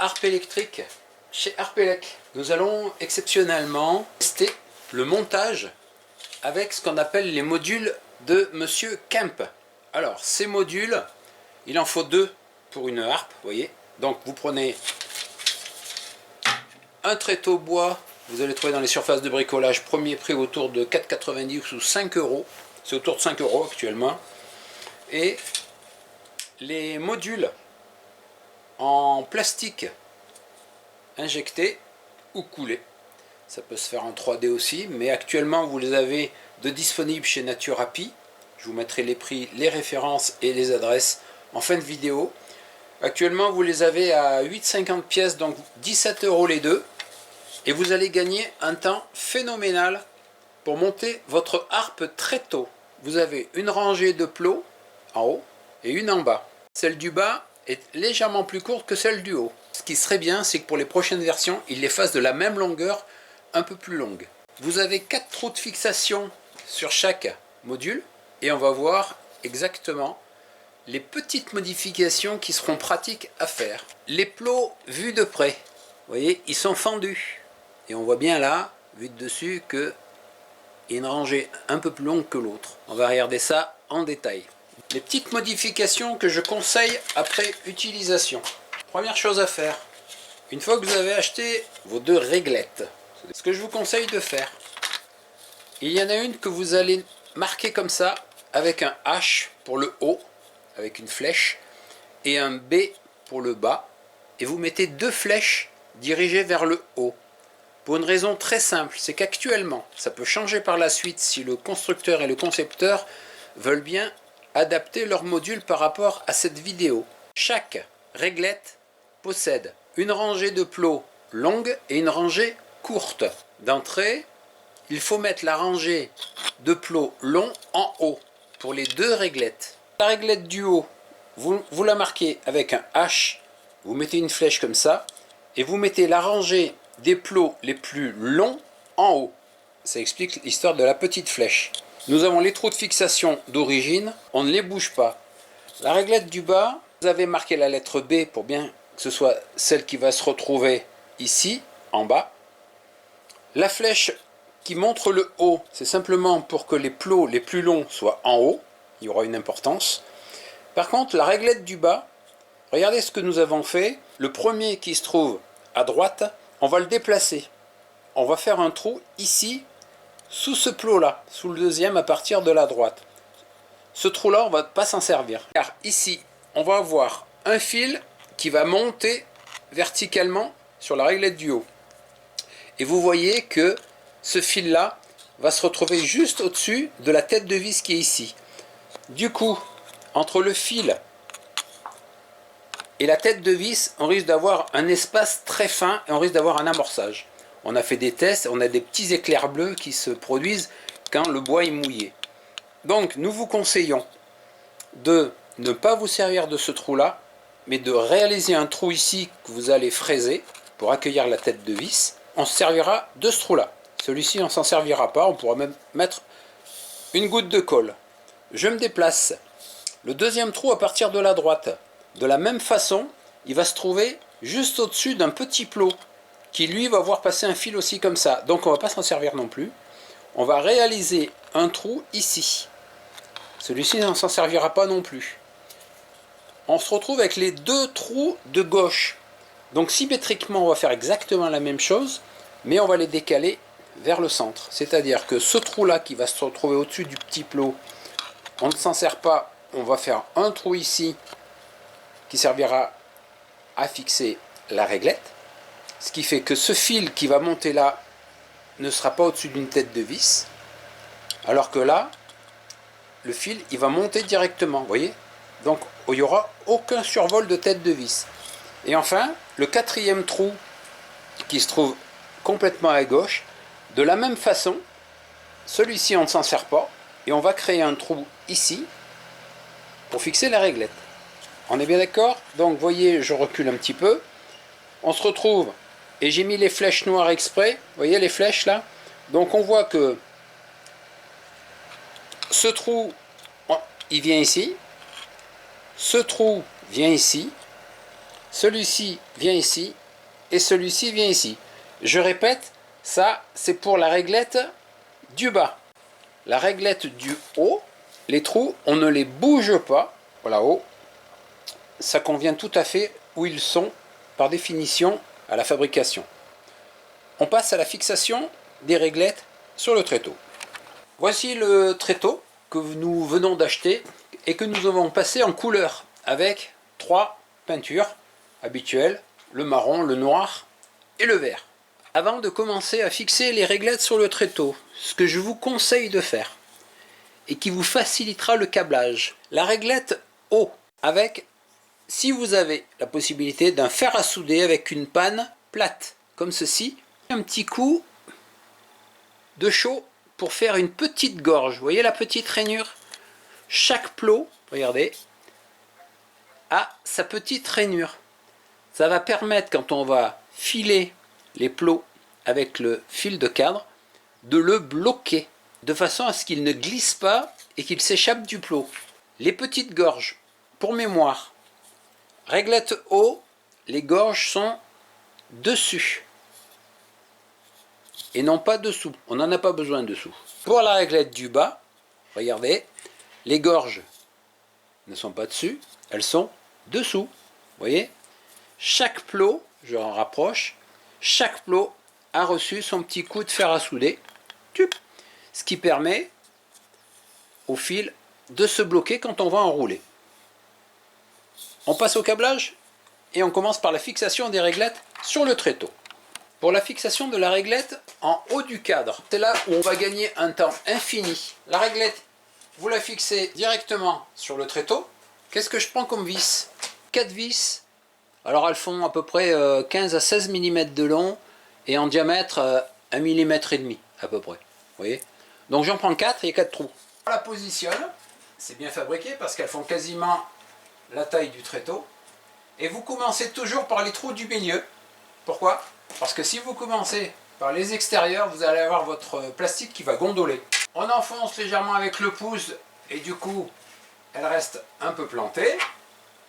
la harpe électrique chez Harpelec. Nous allons exceptionnellement tester le montage avec ce qu'on appelle les modules de Monsieur Kemp. Alors ces modules, il en faut 2 pour une harpe, vous voyez. Donc vous prenez un tréteau bois, vous allez trouver dans les surfaces de bricolage, premier prix autour de 4,90 ou 5 euros. C'est autour de 5 euros actuellement. Et les modules en plastique injecté ou coulé. Ça peut se faire en 3D aussi, mais actuellement vous les avez de disponibles chez Naturapi. Je vous mettrai les prix, les références et les adresses en fin de vidéo. Actuellement vous les avez à 8,50 pièces, donc 17 euros les deux. Et vous allez gagner un temps phénoménal pour monter votre harpe très tôt. Vous avez une rangée de plots en haut et une en bas. Celle du bas est légèrement plus courte que celle du haut. Ce qui serait bien, c'est que pour les prochaines versions, ils les fassent de la même longueur, un peu plus longue. Vous avez 4 trous de fixation sur chaque module et on va voir exactement les petites modifications qui seront pratiques à faire. Les plots vus de près, vous voyez, ils sont fendus. Et on voit bien là, vu de dessus, qu'il y a une rangée un peu plus longue que l'autre. On va regarder ça en détail. Les petites modifications que je conseille après utilisation. Première chose à faire, une fois que vous avez acheté vos 2 réglettes, ce que je vous conseille de faire, il y en a une que vous allez marquer comme ça, avec un H pour le haut, avec une flèche, et un B pour le bas, et vous mettez 2 flèches dirigées vers le haut. Pour une raison très simple, c'est qu'actuellement, ça peut changer par la suite si le constructeur et le concepteur veulent bien adapter leur module par rapport à cette vidéo. Chaque réglette possède une rangée de plots longue et une rangée courte. D'entrée, il faut mettre la rangée de plots longs en haut pour les 2 réglettes. La réglette du haut, vous la marquez avec un H, vous mettez une flèche comme ça, et vous mettez la rangée des plots les plus longs en haut. Ça explique l'histoire de la petite flèche. Nous avons les trous de fixation d'origine, on ne les bouge pas. La réglette du bas, vous avez marqué la lettre B pour bien que ce soit celle qui va se retrouver ici, en bas. La flèche qui montre le haut, c'est simplement pour que les plots les plus longs soient en haut. Il y aura une importance. Par contre, la réglette du bas, regardez ce que nous avons fait. Le premier qui se trouve à droite, on va le déplacer. On va faire un trou ici, sous ce plot-là, sous le deuxième à partir de la droite. Ce trou-là, on ne va pas s'en servir. Car ici, on va avoir un fil qui va monter verticalement sur la réglette du haut. Et vous voyez que ce fil-là va se retrouver juste au-dessus de la tête de vis qui est ici. Du coup, entre le fil et la tête de vis, on risque d'avoir un espace très fin et on risque d'avoir un amorçage. On a fait des tests, on a des petits éclairs bleus qui se produisent quand le bois est mouillé. Donc nous vous conseillons de ne pas vous servir de ce trou-là, mais de réaliser un trou ici que vous allez fraiser pour accueillir la tête de vis. On se servira de ce trou-là. Celui-ci, on ne s'en servira pas, on pourra même mettre une goutte de colle. Je me déplace. Le deuxième trou à partir de la droite. De la même façon, il va se trouver juste au-dessus d'un petit plot qui lui va voir passer un fil aussi comme ça. Donc on ne va pas s'en servir non plus. On va réaliser un trou ici. Celui-ci on ne s'en servira pas non plus. On se retrouve avec les 2 trous de gauche. Donc symétriquement on va faire exactement la même chose, mais on va les décaler vers le centre. C'est-à-dire que ce trou-là qui va se retrouver au-dessus du petit plot, on ne s'en sert pas. On va faire un trou ici qui servira à fixer la réglette. Ce qui fait que ce fil qui va monter là ne sera pas au-dessus d'une tête de vis. Alors que là, le fil, il va monter directement, vous voyez. Donc, il n'y aura aucun survol de tête de vis. Et enfin, le 4e trou qui se trouve complètement à gauche, de la même façon, celui-ci, on ne s'en sert pas. Et on va créer un trou ici pour fixer la réglette. On est bien d'accord? Donc, vous voyez, je recule un petit peu. On se retrouve, et j'ai mis les flèches noires exprès. Vous voyez les flèches là? Donc, on voit que ce trou, il vient ici. Ce trou vient ici. celui-ci vient ici, et celui-ci vient ici. Je répète, ça c'est pour la réglette du bas. La réglette du haut, les trous, on ne les bouge pas, là-haut, ça convient tout à fait où ils sont, par définition, à la fabrication. On passe à la fixation des réglettes sur le tréteau. Voici le tréteau que nous venons d'acheter et que nous avons passé en couleur avec 3 peintures habituelles, le marron, le noir et le vert. Avant de commencer à fixer les réglettes sur le tréteau, ce que je vous conseille de faire et qui vous facilitera le câblage, la réglette haut avec, si vous avez la possibilité, d'un fer à souder avec une panne plate comme ceci, un petit coup de chaud pour faire une petite gorge. Vous voyez la petite rainure? Chaque plot, regardez, a sa petite rainure. Ça va permettre, quand on va filer les plots avec le fil de cadre, de le bloquer, de façon à ce qu'il ne glisse pas et qu'il s'échappe du plot. Les petites gorges, pour mémoire, réglette haut, les gorges sont dessus et non pas dessous. On n'en a pas besoin dessous. Pour la réglette du bas, regardez, les gorges ne sont pas dessus, elles sont dessous. Vous voyez, chaque plot, je en rapproche, chaque plot a reçu son petit coup de fer à souder, ce qui permet au fil de se bloquer quand on va enrouler. On passe au câblage et on commence par la fixation des réglettes sur le tréteau. Pour la fixation de la réglette en haut du cadre, c'est là où on va gagner un temps infini. La réglette, vous la fixez directement sur le tréteau. Qu'est-ce que je prends comme vis? 4 vis. Alors elles font à peu près 15 à 16 mm de long et en diamètre 1 mm et demi à peu près. Vous voyez? Donc j'en prends 4 et 4 trous. On la positionne, c'est bien fabriqué parce qu'elles font quasiment la taille du tréteau. Et vous commencez toujours par les trous du milieu. Pourquoi? Parce que si vous commencez par les extérieurs, vous allez avoir votre plastique qui va gondoler. On enfonce légèrement avec le pouce et du coup, elle reste un peu plantée.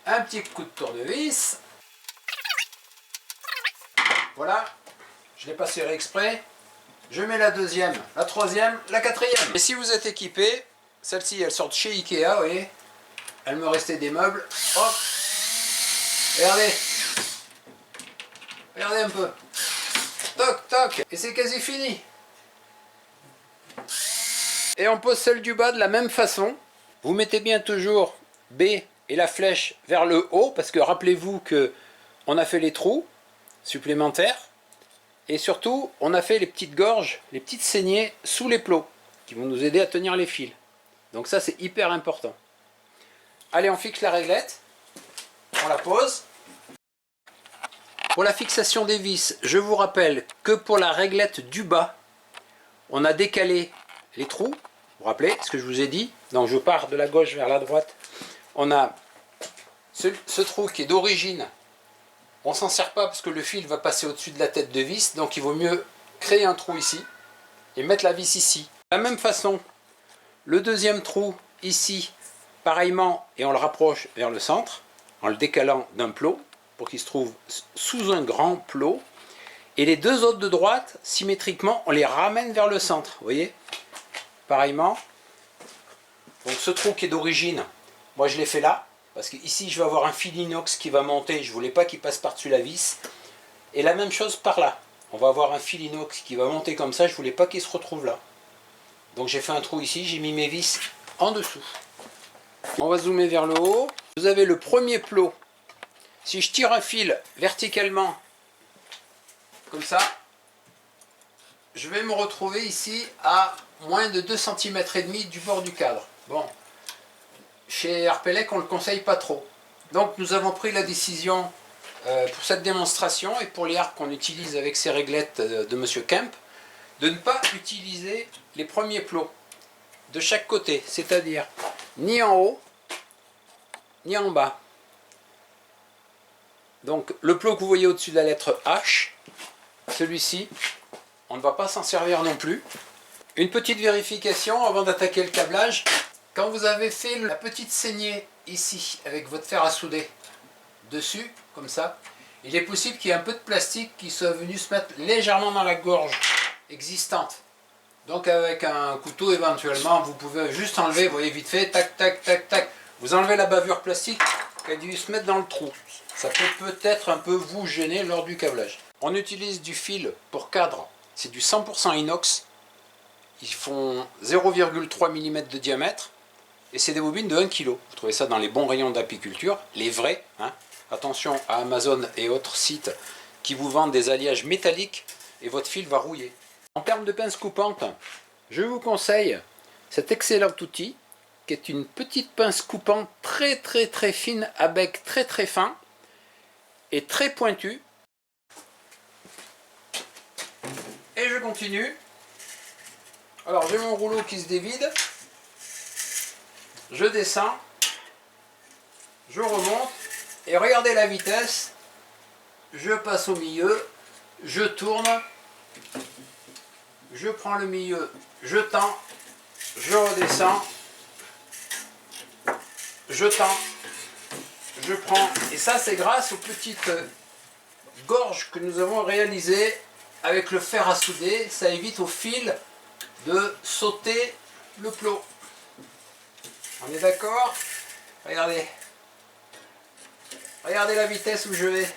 Un petit coup de tournevis. Voilà, je l'ai pas serré exprès. Je mets la deuxième, la troisième, la quatrième. Et si vous êtes équipé, celle-ci, elle sort de chez Ikea, vous voyez. Elle me restait des meubles. Hop, regardez. Regardez un peu. Toc, toc. Et c'est quasi fini. Et on pose celle du bas de la même façon. Vous mettez bien toujours B et la flèche vers le haut, parce que rappelez-vous que on a fait les trous supplémentaires. Et surtout, on a fait les petites gorges, les petites saignées sous les plots, qui vont nous aider à tenir les fils. Donc ça, c'est hyper important. Allez, on fixe la réglette. On la pose. Pour la fixation des vis, je vous rappelle que pour la réglette du bas, on a décalé les trous. Vous vous rappelez ce que je vous ai dit? Donc je pars de la gauche vers la droite. On a ce trou qui est d'origine. On s'en sert pas parce que le fil va passer au-dessus de la tête de vis. Donc il vaut mieux créer un trou ici et mettre la vis ici. De la même façon, le deuxième trou ici, pareillement, et on le rapproche vers le centre en le décalant d'un plot pour qu'il se trouve sous un grand plot. Et les deux autres de droite, symétriquement, on les ramène vers le centre. Vous voyez? Pareillement. Donc ce trou qui est d'origine, moi je l'ai fait là, parce que ici je vais avoir un fil inox qui va monter, je ne voulais pas qu'il passe par-dessus la vis. Et la même chose par là. On va avoir un fil inox qui va monter comme ça, je ne voulais pas qu'il se retrouve là. Donc j'ai fait un trou ici, j'ai mis mes vis en dessous. On va zoomer vers le haut. Vous avez le premier plot. Si je tire un fil verticalement, comme ça, je vais me retrouver ici à moins de 2 cm et demi du bord du cadre. Bon, chez Arpelec, on ne le conseille pas trop. Donc nous avons pris la décision pour cette démonstration et pour les arcs qu'on utilise avec ces réglettes de Monsieur Kemp, de ne pas utiliser les premiers plots de chaque côté, c'est-à-dire ni en haut, ni en bas. Donc le plot que vous voyez au-dessus de la lettre H, celui-ci, on ne va pas s'en servir non plus. Une petite vérification avant d'attaquer le câblage. Quand vous avez fait la petite saignée ici avec votre fer à souder dessus, comme ça. Il est possible qu'il y ait un peu de plastique qui soit venu se mettre légèrement dans la gorge existante. Donc avec un couteau éventuellement, vous pouvez juste enlever, vous voyez vite fait, tac, tac, tac, tac. Vous enlevez la bavure plastique qui a dû se mettre dans le trou. Ça peut peut-être un peu vous gêner lors du câblage. On utilise du fil pour cadre, c'est du 100% inox. Ils font 0,3 mm de diamètre et c'est des bobines de 1 kg. Vous trouvez ça dans les bons rayons d'apiculture, les vrais. Hein. Attention à Amazon et autres sites qui vous vendent des alliages métalliques et votre fil va rouiller. En termes de pince coupante, je vous conseille cet excellent outil qui est une petite pince coupante très fine à bec très fin et très pointu. Et je continue. Alors j'ai mon rouleau qui se dévide, je descends, je remonte et regardez la vitesse, je passe au milieu, je tourne, je prends le milieu, je tends, je redescends, je tends, je prends, et ça c'est grâce aux petites gorges que nous avons réalisées avec le fer à souder. Ça évite au fil de sauter le plot. On est d'accord? Regardez. Regardez la vitesse où je vais.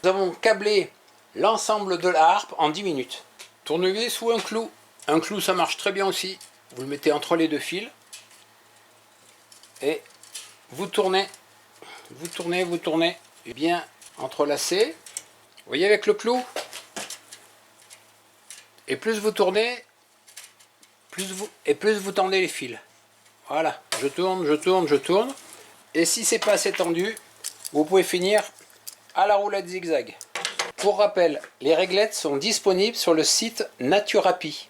Nous avons câblé l'ensemble de la harpe en 10 minutes. Tournevis ou un clou. Un clou ça marche très bien aussi. Vous le mettez entre les deux fils. Et vous tournez. Vous tournez, vous tournez. Et bien entrelacé. Vous voyez avec le clou? Et plus vous tournez, plus vous tendez les fils. Voilà, je tourne, je tourne, je tourne. Et si c'est pas assez tendu, vous pouvez finir à la roulette zigzag. Pour rappel, les réglettes sont disponibles sur le site Naturapi.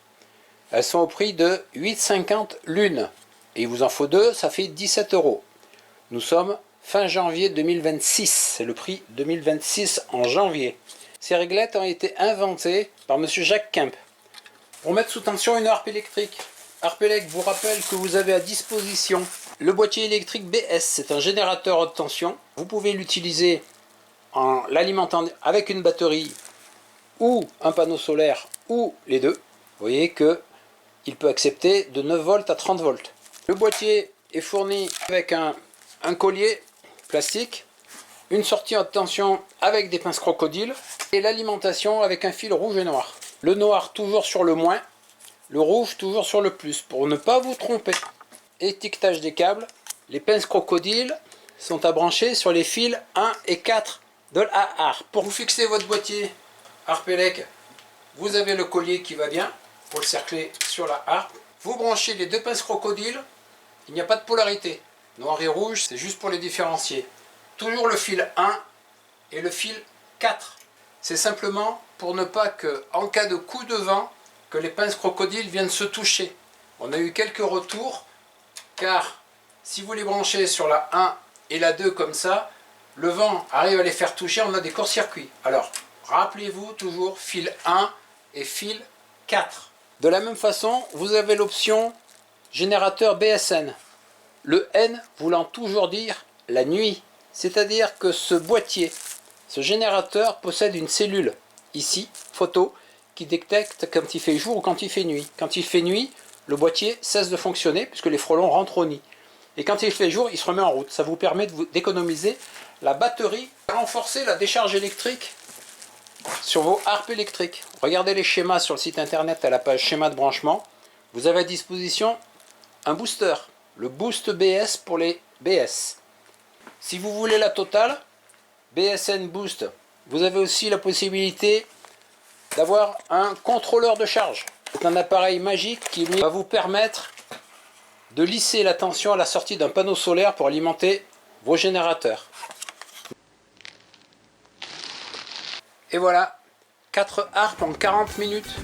Elles sont au prix de 8,50 l'une. Et il vous en faut deux, ça fait 17 €. Nous sommes fin janvier 2026. C'est le prix 2026 en janvier. Ces réglettes ont été inventées par M. Jacques Kemp. Pour mettre sous tension une harpe électrique, Harpelec vous rappelle que vous avez à disposition le boîtier électrique BS. C'est un générateur haute tension. Vous pouvez l'utiliser en l'alimentant avec une batterie ou un panneau solaire ou les deux. Vous voyez qu'il peut accepter de 9 volts à 30 volts. Le boîtier est fourni avec un collier plastique, une sortie haute tension avec des pinces crocodiles et l'alimentation avec un fil rouge et noir. Le noir toujours sur le moins, le rouge toujours sur le plus pour ne pas vous tromper. Étiquetage des câbles, les pinces crocodiles sont à brancher sur les fils 1 et 4 de la harpe. Pour vous fixer votre boîtier Harpelec, vous avez le collier qui va bien pour le cercler sur la harpe. Vous branchez les deux pinces crocodiles, il n'y a pas de polarité. Noir et rouge, c'est juste pour les différencier. Toujours le fil 1 et le fil 4. C'est simplement pour ne pas que, en cas de coup de vent, que les pinces crocodiles viennent se toucher. On a eu quelques retours, car si vous les branchez sur la 1 et la 2 comme ça, le vent arrive à les faire toucher, on a des courts-circuits. Alors, rappelez-vous toujours fil 1 et fil 4. De la même façon, vous avez l'option générateur BSN. Le N voulant toujours dire la nuit. C'est-à-dire que ce boîtier, ce générateur possède une cellule, ici, photo, qui détecte quand il fait jour ou quand il fait nuit. Quand il fait nuit, le boîtier cesse de fonctionner puisque les frelons rentrent au nid. Et quand il fait jour, il se remet en route. Ça vous permet d'économiser la batterie, renforcer la décharge électrique sur vos harpes électriques. Regardez les schémas sur le site internet à la page schéma de branchement. Vous avez à disposition un booster, le Boost BS pour les BS. Si vous voulez la totale, BSN Boost, vous avez aussi la possibilité d'avoir un contrôleur de charge. C'est un appareil magique qui va vous permettre de lisser la tension à la sortie d'un panneau solaire pour alimenter vos générateurs. Et voilà, 4 harpes en 40 minutes.